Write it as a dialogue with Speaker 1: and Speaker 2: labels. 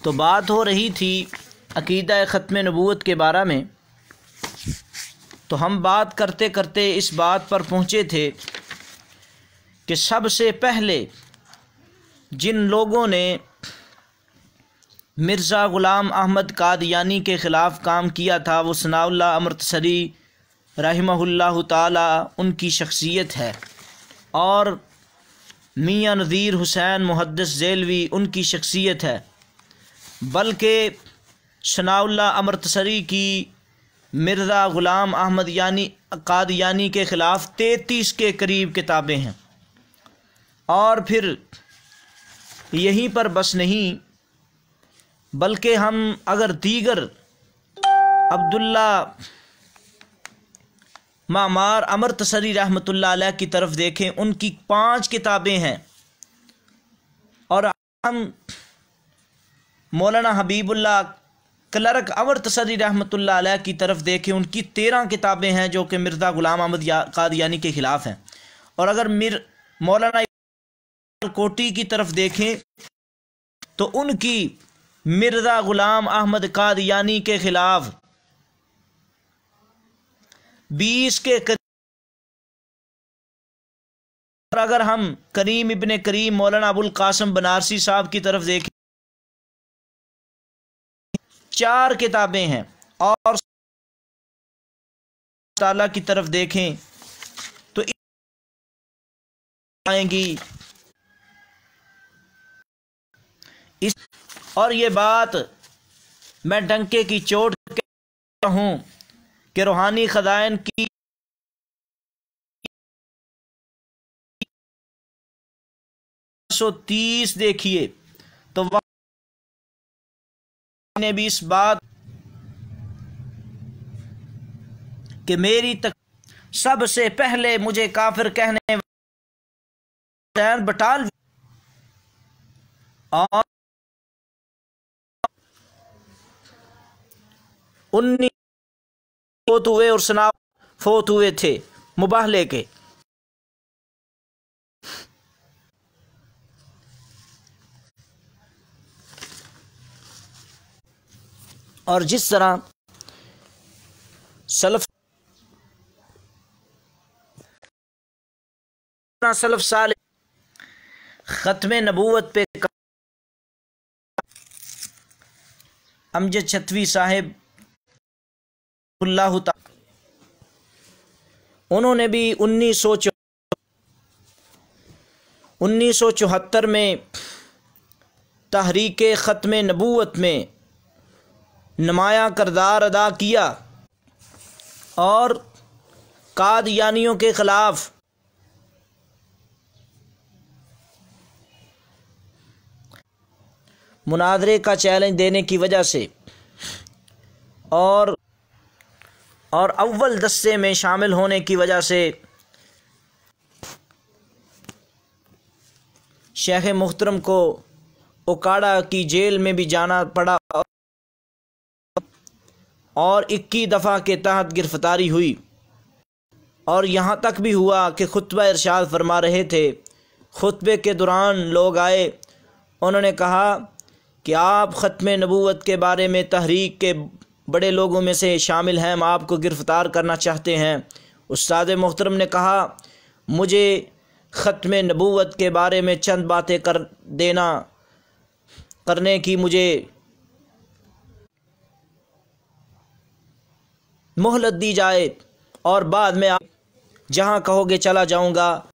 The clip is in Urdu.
Speaker 1: تو بات ہو رہی تھی عقیدہ ختم نبوت کے بارے میں، تو ہم بات کرتے کرتے اس بات پر پہنچے تھے کہ سب سے پہلے جن لوگوں نے مرزا غلام احمد قادیانی کے خلاف کام کیا تھا وہ ثناء اللہ امرتسری رحمہ اللہ تعالی ان کی شخصیت ہے، اور میاں نذیر حسین محدث ذیلوی ان کی شخصیت ہے، بلکہ ثناء اللہ امرتسری کی مرزا غلام احمد قادیانی کے خلاف 33 کے قریب کتابیں ہیں۔ اور پھر یہیں پر بس نہیں، بلکہ ہم اگر دیگر عبداللہ معمار امرتسری رحمۃ اللہ علیہ کی طرف دیکھیں، ان کی 5 کتابیں ہیں، اور ہم مولانا حبیب اللہ کلرک امرتسری رحمۃ اللہ علیہ کی طرف دیکھیں، ان کی 13 کتابیں ہیں جو کہ مرزا غلام احمد قادیانی کے خلاف ہیں۔ اور اگر مولانا کوٹی کی طرف دیکھیں تو ان کی مرزا غلام احمد قادیانی کے خلاف 20 کے قریب۔ اور اگر ہم کریم ابن کریم مولانا ابو القاسم بنارسی صاحب کی طرف دیکھیں، 4 کتابیں ہیں، اور تعالیٰ کی طرف دیکھیں تو آئیں گی اور یہ بات میں ڈنکے کی چوٹ کہتا ہوں کہ روحانی خزائن کی 130 دیکھیے تو نے بھی اس بات کہ میری سب سے پہلے مجھے کافر کہنے حسین بٹالوی اور 19 فوت ہوئے اور ثناء فوت ہوئے تھے مباہلے کے۔ اور جس طرح سلف صالح ختم نبوت پہ امجد چھتوی صاحب اللہ تعالی، انہوں نے بھی 1974 میں تحریک ختم نبوت میں نمایاں کردار ادا کیا اور قادیانیوں کے خلاف مناظرے کا چیلنج دینے کی وجہ سے اور اول دستے میں شامل ہونے کی وجہ سے شیخ محترم کو اوکاڑا کی جیل میں بھی جانا پڑا اور 21 دفعہ کے تحت گرفتاری ہوئی، اور یہاں تک بھی ہوا کہ خطبہ ارشاد فرما رہے تھے، خطبے کے دوران لوگ آئے، انہوں نے کہا کہ آپ ختم نبوت کے بارے میں تحریک کے بڑے لوگوں میں سے شامل ہیں، ہم آپ کو گرفتار کرنا چاہتے ہیں۔ استاد محترم نے کہا مجھے ختم نبوت کے بارے میں چند باتیں کرنے کی مجھے مہلت دی جائے، اور بعد میں آپ جہاں کہو گے چلا جاؤں گا۔